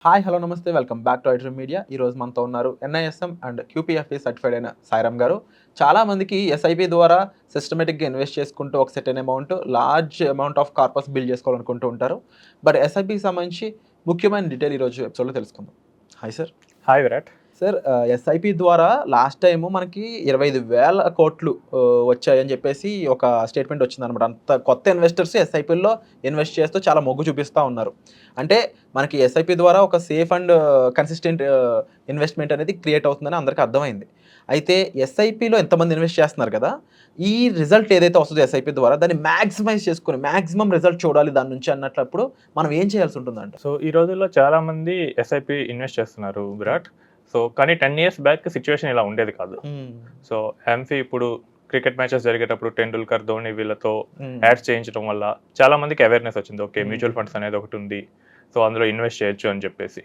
Hi hello నమస్తే welcome back to iDream media. ఈరోజు మనతో ఉన్నారు ఎన్ఐఎస్ఎం అండ్ క్యూపీఎఫ్ఏ సర్టిఫైడ్ అయిన సాయిరామ్ గారు. చాలామందికి ఎస్ఐపి ద్వారా సిస్టమేటిక్గా ఇన్వెస్ట్ చేసుకుంటూ ఒక certain amount large amount of corpus build చేసుకోవాలనుకుంటూ ఉంటారు. బట్ ఎస్ఐపికి సంబంధించి ముఖ్యమైన డీటెయిల్ ఈరోజు ఎపిసోడ్లో తెలుసుకుందాం. Hi sir. Hi Virat. Sir, SIP ద్వారా లాస్ట్ టైము మనకి 25,000 కోట్లు వచ్చాయని చెప్పేసి ఒక స్టేట్మెంట్ వచ్చిందనమాట. అంత కొత్త ఇన్వెస్టర్స్ ఎస్ఐపిల్లో ఇన్వెస్ట్ చేస్తూ చాలా మొగ్గు చూపిస్తూ ఉన్నారు. అంటే మనకి ఎస్ఐపి ద్వారా ఒక సేఫ్ అండ్ కన్సిస్టెంట్ ఇన్వెస్ట్మెంట్ అనేది క్రియేట్ అవుతుందని అందరికీ అర్థమైంది. అయితే ఎస్ఐపిలో ఎంతమంది ఇన్వెస్ట్ చేస్తున్నారు కదా, ఈ రిజల్ట్ ఏదైతే వస్తుందో ఎస్ఐపి ద్వారా దాన్ని మ్యాక్సిమైజ్ చేసుకుని మ్యాక్సిమం రిజల్ట్ చూడాలి దాని నుంచి అన్నట్లప్పుడు మనం ఏం చేయాల్సి ఉంటుందంట? సో ఈ రోజుల్లో చాలామంది ఎస్ఐపి ఇన్వెస్ట్ చేస్తున్నారు విరాట్. సో కానీ 10 years బ్యాక్ సిచ్యువేషన్ ఇలా ఉండేది కాదు. సో ఎంసీ ఇప్పుడు క్రికెట్ మ్యాచెస్ జరిగేటప్పుడు టెండూల్కర్, ధోని వీళ్ళతో యాడ్స్ చేయించడం వల్ల చాలా మందికి అవేర్నెస్ వచ్చింది. ఓకే, మ్యూచువల్ ఫండ్స్ అనేది ఒకటి ఉంది, సో అందులో ఇన్వెస్ట్ చేయొచ్చు అని చెప్పేసి.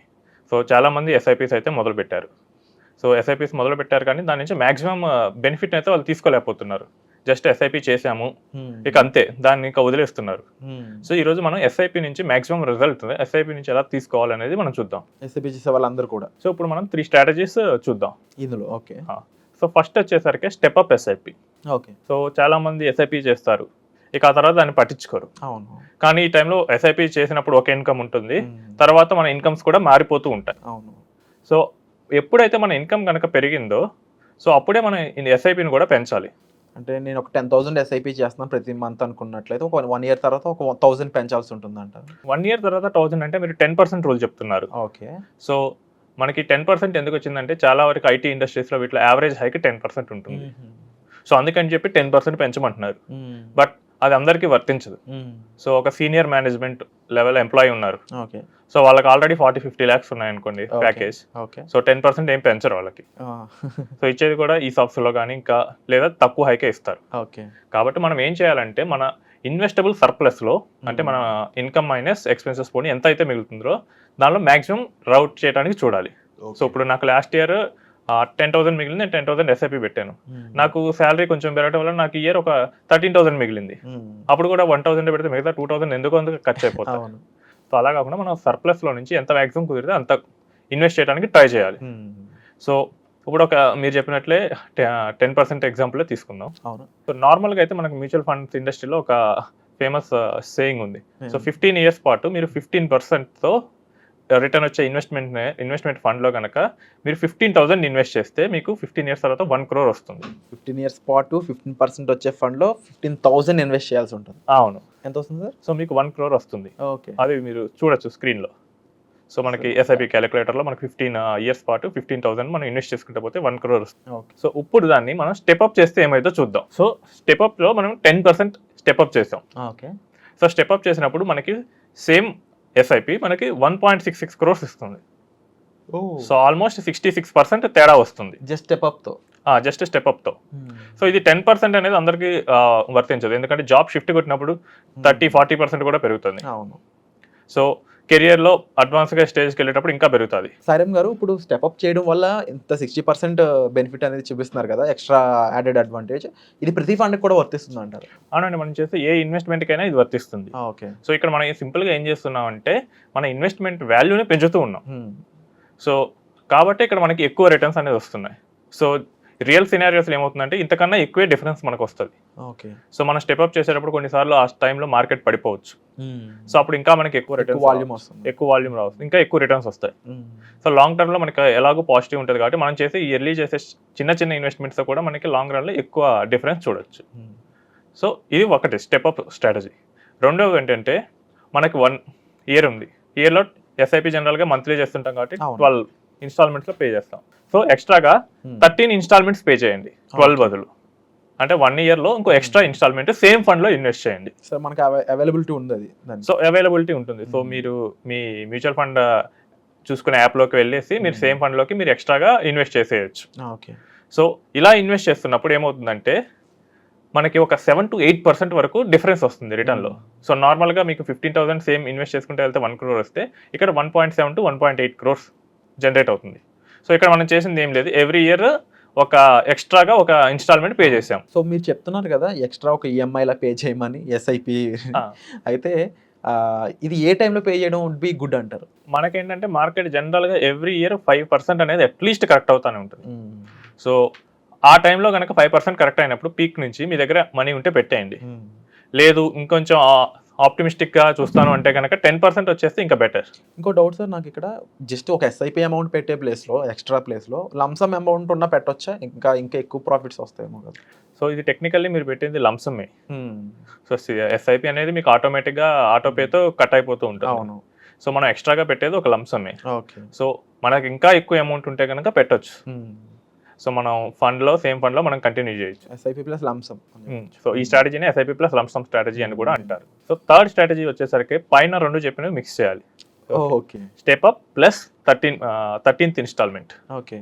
సో చాలామంది ఎస్ఐపిస్ అయితే మొదలుపెట్టారు. సో ఎస్ఐపిస్ మొదలుపెట్టారు కానీ దాని నుంచి మ్యాక్సిమం బెనిఫిట్ అయితే వాళ్ళు తీసుకోలేకపోతున్నారు. జస్ట్ ఎస్ఐపి చేసాము ఇక అంతే, దాన్ని ఇంకా వదిలేస్తున్నారు. సో ఈ రోజు మనం ఎస్ఐపి నుంచి మాక్సిమం రిజల్ట్ ఎస్ఐపి నుంచి ఎలా తీసుకోవాలనేది మనం చూద్దాం. ఎస్ఐపి చేసే వాళ్ళందరూ కూడా. సో ఇప్పుడు మనం 3 స్ట్రాటజీస్ చూద్దాం ఇందులో. ఓకే. సో ఫస్ట్ వచ్చేసరికి స్టెప్అప్ ఎస్ఐపి. ఓకే. సో చాలా మంది ఎస్ఐపి చేస్తారు, ఇక ఆ తర్వాత దాన్ని పట్టించుకోరు. అవును. కానీ ఈ టైంలో ఎస్ఐపి చేసినప్పుడు ఒక ఇన్కమ్ ఉంటుంది, తర్వాత మన ఇన్కమ్స్ కూడా మారిపోతూ ఉంటాయి. అవును. సో ఎప్పుడైతే మన ఇన్కమ్ కనుక పెరిగిందో సో అప్పుడే మనం ఎస్ఐపిని కూడా పెంచాలి. అంటే నేను ఒక 10,000 ఎస్ఐపి చేస్తున్నాను ప్రతి మంత్ అనుకున్నట్లయితే ఒక 1 year తర్వాత ఒక 1,000 పెంచాల్సి ఉంటుంది అంటారు. 1 year తర్వాత 1,000 అంటే మీరు 10% రూల్ చెప్తున్నారు. ఓకే. సో మనకి 10% ఎందుకు వచ్చిందంటే చాలా వరకు ఐటీ ఇండస్ట్రీస్లో వీటిలో యావరేజ్ హైక్ 10% ఉంటుంది. సో అందుకని చెప్పి 10% పెంచమంటున్నారు. బట్ అది అందరికీ వర్తించదు. సో ఒక సీనియర్ మేనేజ్మెంట్ లెవెల్ ఎంప్లాయీ ఉన్నారు, ఓకే. సో వాళ్ళకి ఆల్రెడీ 40-50 lakhs ఉన్నాయనుకోండి ప్యాకేజ్. ఓకే. సో 10% ఏం పెంచరు వాళ్ళకి. సో ఇచ్చేది కూడా ఈ సాఫ్ట్స్లో కానీ ఇంకా లేదా తక్కువ హైకే ఇస్తారు. ఓకే. కాబట్టి మనం ఏం చేయాలంటే మన ఇన్వెస్టబుల్ సర్ప్లస్లో అంటే మన ఇన్కమ్ మైనస్ ఎక్స్పెన్సెస్ పోనీ ఎంత అయితే మిగులుతుందో దానిలో మ్యాక్సిమం రౌట్ చేయడానికి చూడాలి. సో ఇప్పుడు నాకు లాస్ట్ ఇయర్ 10,000 మిగిలింది, నేను 10,000 ఎస్ఐపి పెట్టాను. నాకు శాలరీ కొంచెం పెరగడం వల్ల నాకు ఇయర్ ఒక 13,000 మిగిలింది. అప్పుడు కూడా 1,000 పెడితే మిగతా 2,000 ఎందుకు అందుకు ఖర్చు అయిపోతుంది. సో అలా కాకుండా మనం సర్ప్లస్లో నుంచి ఎంత మ్యాక్సిమం కుదిరితే అంత ఇన్వెస్ట్ చేయడానికి ట్రై చేయాలి. సో ఇప్పుడు ఒక మీరు చెప్పినట్లే 10% ఎగ్జాంపుల్ తీసుకుందాం. సో నార్మల్గా అయితే మనకు మ్యూచువల్ ఫండ్స్ ఇండస్ట్రీలో ఒక ఫేమస్ సేయింగ్ ఉంది. సో 15 years పాటు మీరు 15%తో రిటర్న్ వచ్చే ఇన్వెస్ట్మెంట్ ఫండ్లో కనుక మీరు 15,000 ఇన్వెస్ట్ చేస్తే మీకు 15 years తర్వాత 1 crore వస్తుంది. 15 years పాటు 15% వచ్చే ఫండ్లో 15,000 ఇన్వెస్ట్ చేయాల్సి ఉంటుంది. అవును. ఎంత వస్తుంది సార్? సో మీకు 1 crore వస్తుంది. ఓకే. అది మీరు చూడొచ్చు స్క్రీన్లో. సో మనకి ఎస్ఐపి క్యాలిక్యులేటర్లో మనకి 15 years పాటు 15,000 మనం ఇన్వెస్ట్ చేసుకుంటే పోతే 1 crore వస్తుంది. సో ఇప్పుడు దాన్ని మనం స్టెప్అప్ చేస్తే ఏమైతే చూద్దాం. సో స్టెప్అప్లో మనం 10% స్టెప్అప్ చేసాం. ఓకే. సో స్టెప్అప్ చేసినప్పుడు మనకి సేమ్ ఎస్ఐపి మనకి 1.66 crores ఇస్తుంది. సో ఆల్మోస్ట్ 66% తేడా వస్తుంది జస్ట్ స్టెప్అప్తో. జస్ట్ స్టెప్అప్తో. సో ఇది 10% అనేది అందరికీ వర్తించదు, ఎందుకంటే జాబ్ షిఫ్ట్ కొట్టినప్పుడు 30-40% కూడా పెరుగుతుంది. అవును. సో కెరియర్లో అడ్వాన్స్గా స్టేజ్కి వెళ్ళేటప్పుడు ఇంకా పెరుగుతుంది. సాయిరామ్ గారు, ఇప్పుడు స్టెప్అప్ చేయడం వల్ల ఇంత 60% బెనిఫిట్ అనేది చూపిస్తున్నారు కదా, ఎక్స్ట్రా యాడెడ్ అడ్వాంటేజ్, ఇది ప్రతి ఫండ్కి కూడా వర్తిస్తుంది అంటారు? అవునండి, మనం చేస్తే ఏ ఇన్వెస్ట్మెంట్కైనా ఇది వర్తిస్తుంది. ఓకే. సో ఇక్కడ మనం సింపుల్గా ఏం చేస్తున్నాం అంటే మన ఇన్వెస్ట్మెంట్ వాల్యూని పెంచుతూ ఉన్నాం. సో కాబట్టి ఇక్కడ మనకి ఎక్కువ రిటర్న్స్ అనేది వస్తున్నాయి. సో రియల్ సినారియోస్లో ఏమవుతుందంటే ఇంతకన్నా ఎక్కువే డిఫరెన్స్ మనకు వస్తుంది. ఓకే. సో మనం స్టెప్అప్ చేసేటప్పుడు కొన్నిసార్లు ఆ టైంలో మార్కెట్ పడిపోవచ్చు. సో అప్పుడు ఇంకా మనకి ఎక్కువ రిటర్న్స్, ఎక్కువ వాల్యూమ్ రావచ్చు, ఇంకా ఎక్కువ రిటర్న్స్ వస్తాయి. సో లాంగ్ టర్మ్లో మనకి ఎలాగో పాజిటివ్ ఉంటుంది కాబట్టి మనం చేసే ఎర్లీ చేసే చిన్న చిన్న ఇన్వెస్ట్మెంట్స్ కూడా మనకి లాంగ్ రన్లో ఎక్కువ డిఫరెన్స్ చూడొచ్చు. సో ఇది ఒకటి స్టెప్అప్ స్ట్రాటజీ. రెండవది ఏంటంటే మనకి 1 year ఉంది. ఇయర్లో ఎస్ఐపి జనరల్గా మంత్లీ చేస్తుంటాం కాబట్టి 12 installments పే చేస్తాం. సో ఎక్స్ట్రాగా 13 installments పే చేయండి 12 బదులు. అంటే 1 yearలో ఇంకో ఎక్స్ట్రా ఇన్స్టాల్మెంట్ సేమ్ ఫండ్లో ఇన్వెస్ట్ చేయండి. సో మనకి అవైలబిలిటీ ఉంది. సో అవైలబిలిటీ ఉంటుంది. సో మీరు మీ మ్యూచువల్ ఫండ్ చూసుకునే యాప్లోకి వెళ్ళేసి మీరు సేమ్ ఫండ్లోకి మీరు ఎక్స్ట్రాగా ఇన్వెస్ట్ చేసేయచ్చు. ఓకే. సో ఇలా ఇన్వెస్ట్ చేస్తున్నప్పుడు ఏమవుతుందంటే మనకి ఒక 7-8% వరకు డిఫరెన్స్ వస్తుంది రిటర్న్లో. సో నార్మల్గా మీకు 15,000 సేమ్ ఇన్వెస్ట్ చేసుకుంటే వెళ్తే 1 crore వస్తే ఇక్కడ 1.7 to 1.8 crores జనరేట్ అవుతుంది. సో ఇక్కడ మనం చేసింది ఏం లేదు, ఎవ్రీ ఇయర్ ఒక ఎక్స్ట్రాగా ఒక ఇన్స్టాల్మెంట్ పే చేసాం. సో మీరు చెప్తున్నారు కదా ఎక్స్ట్రా ఒక ఈఎంఐలా పే చేయమని ఎస్ఐపి. అయితే ఇది ఏ టైంలో పే చేయడం వుడ్ బి గుడ్ అంటారు? మనకేంటంటే మార్కెట్ జనరల్గా ఎవ్రీ ఇయర్ 5% అనేది అట్లీస్ట్ కరెక్ట్ అవుతానే ఉంటుంది. సో ఆ టైంలో కనుక 5% కరెక్ట్ అయినప్పుడు పీక్ నుంచి మీ దగ్గర మనీ ఉంటే పెట్టేయండి. లేదు ఇంకొంచెం ఆప్టిమిస్టిక్గా చూస్తాను అంటే కనుక 10% వచ్చేస్తే ఇంకా బెటర్. ఇంకో డౌట్ సార్ నాకు ఇక్కడ, జస్ట్ ఒక ఎస్ఐపి అమౌంట్ పెట్టే ప్లేస్లో, ఎక్స్ట్రా ప్లేస్లో లంసమ్ అమౌంట్ ఉన్న పెట్టొచ్చా? ఇంకా ఇంకా ఎక్కువ ప్రాఫిట్స్ వస్తాయేమో కదా. సో ఇది టెక్నికల్లీ మీరు పెట్టింది లంసమే. సో ఎస్ఐపి అనేది మీకు ఆటోమేటిక్గా ఆటోపేతో కట్ అయిపోతూ ఉంటుంది. అవును. సో మనం ఎక్స్ట్రాగా పెట్టేది ఒక లంసమే. ఓకే. సో మనకి ఇంకా ఎక్కువ అమౌంట్ ఉంటే కనుక పెట్టొచ్చు. సో మనం సేమ్ ఫండ్లో మనం కంటిన్యూ చేయొచ్చు. SIP plus lump sum. సో ఈ స్ట్రాటజీని ఎస్ఐపి ప్లస్ లంసమ్ స్ట్రాటజీ అని కూడా అంటారు. సో థర్డ్ స్ట్రాటజీ వచ్చేసరికి పైన 2 చెప్పినవి మిక్స్ చేయాలి. Okay. Step up plus 13th instalment. Okay.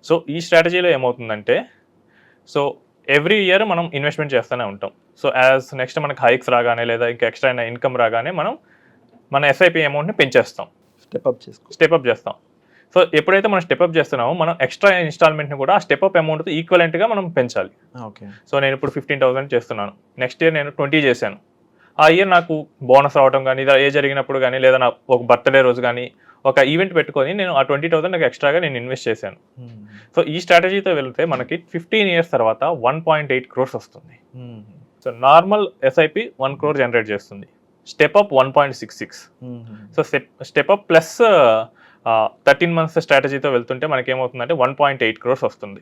So ఈ స్ట్రాటజీలో ఏమవుతుందంటే, సో ఎవ్రీ ఇయర్ మనం ఇన్వెస్ట్మెంట్ చేస్తూనే ఉంటాం. సో నెక్స్ట్ మనకి హైక్స్ రాగానే లేదా ఇంకా ఎక్స్ట్రా అయినా ఇన్కమ్ రాగానే మనం మన ఎస్ఐపి అమౌంట్ని పెంచేస్తాం, స్టెప్ అప్ చేస్తాం. సో ఎప్పుడైతే మనం స్టెప్ అప్ చేస్తున్నామో మనం ఎక్స్ట్రా ఇన్స్టాల్మెంట్ని కూడా ఆ స్టెప్ అప్ అమౌంట్తో ఈక్వలెంట్గా మనం పెంచాలి. ఓకే. సో నేను ఇప్పుడు 15,000 చేస్తున్నాను, నెక్స్ట్ ఇయర్ నేను 20 చేశాను. ఆ ఇయర్ నాకు బోనస్ రావడం కానీ, లేదా ఏ జరిగినప్పుడు కానీ, లేదా నా ఒక బర్త్డే రోజు కానీ ఒక ఈవెంట్ పెట్టుకొని నేను ఆ 20,000 నాకు ఎక్స్ట్రాగా నేను ఇన్వెస్ట్ చేశాను. సో ఈ స్ట్రాటజీతో వెళ్తే మనకి 15 ఇయర్స్ తర్వాత 1.8 crores వస్తుంది. So normal SIP 1 crore generate చేస్తుంది, step up 1.66. So step up plus 13 months స్ట్రాటజీతో వెళ్తుంటే మనకి ఏమవుతుందంటే 1.8 crores వస్తుంది.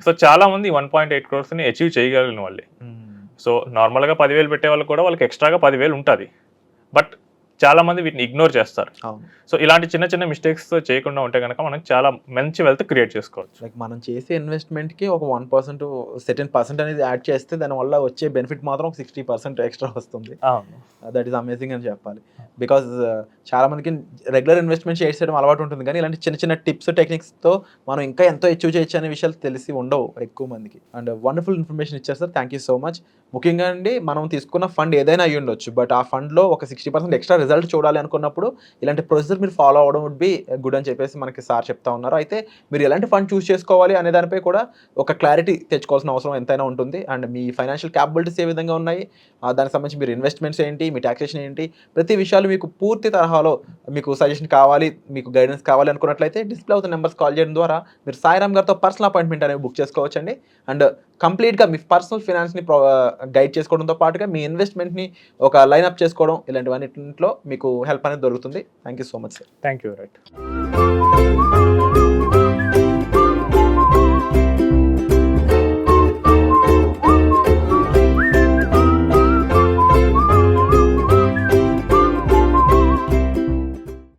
సో చాలా మంది 1.8 crores అచీవ్ చేయగలిగిన వాళ్ళే. సో నార్మల్గా 10,000 పెట్టే వాళ్ళు కూడా వాళ్ళకి ఎక్స్ట్రాగా 10,000 ఉంటుంది, బట్ చాలా మంది వీటిని ఇగ్నోర్ చేస్తారు. సో ఇలాంటి చిన్న చిన్న మిస్టేక్స్ చేయకుండా ఉంటే కనుక మనం చాలా మంచి వెల్త్ క్రియేట్ చేసుకోవచ్చు. లైక్ మనం చేసే ఇన్వెస్ట్మెంట్కి ఒక 1% సెర్టెన్ పర్సెంట్ అనేది యాడ్ చేస్తే దానివల్ల వచ్చే బెనిఫిట్ మాత్రం ఒక 60% ఎక్స్ట్రా వస్తుంది. దట్ ఈస్ అమేజింగ్ అని చెప్పాలి. బికాజ్ చాలా మందికి రెగ్యులర్ ఇన్వెస్ట్మెంట్ చేయడం అలవాటు ఉంటుంది, కానీ ఇలాంటి చిన్న చిన్న టిప్స్ టెక్నిక్స్తో మనం ఇంకా ఎంతో అచీవ్ చేయొచ్చు అనే విషయాలు తెలిసి ఉండవు ఎక్కువ మందికి. అండ్ వండర్ఫుల్ ఇన్ఫర్మేషన్ ఇచ్చారు sir, thank you so much. ముఖ్యంగా అండి, మనం తీసుకున్న ఫండ్ ఏదైనా అయ్యి ఉండొచ్చు, బట్ ఆ ఫండ్లో ఒక 60% ఎక్స్ట్రా రిజల్ట్ చూడాలి అనుకున్నప్పుడు ఇలాంటి ప్రొసీజర్ మీరు ఫాలో అవ్వడం వుడ్ బి గుడ్ అని చెప్పేసి మనకి సార్ చెప్తా ఉన్నారు. అయితే మీరు ఎలాంటి ఫండ్ చూస్ చేసుకోవాలి అనే దానిపై కూడా ఒక క్లారిటీ తెచ్చుకోవాల్సిన అవసరం ఎంతైనా ఉంటుంది. అండ్ మీ ఫైనాన్షియల్ క్యాపబిలిటీస్ ఏ విధంగా ఉన్నాయి, దానికి సంబంధించి మీరు ఇన్వెస్ట్మెంట్స్ ఏంటి, మీ టాక్సేషన్ ఏంటి, ప్రతి విషయాలు మీకు పూర్తి తరహాలో మీకు సజెషన్ కావాలి, మీకు గైడెన్స్ కావాలి అనుకున్నట్లయితే డిస్ప్లే అవుతున్న నెంబర్స్ కాల్ చేయడం ద్వారా మీరు సాయిరామ్ గారితో పర్సనల్ అపాయింట్మెంట్ అనేవి బుక్ చేసుకోవచ్చండి. అండ్ కంప్లీట్గా మీ పర్సనల్ ఫినాన్స్ని గైడ్ చేసుకోవడంతో పాటుగా మీ ఇన్వెస్ట్మెంట్ని ఒక లైన్అప్ చేసుకోవడం, ఇలాంటివన్నింటిలో మీకు హెల్ప్ అనేది దొరుకుతుంది. Thank you so much sir. Thank you. Right.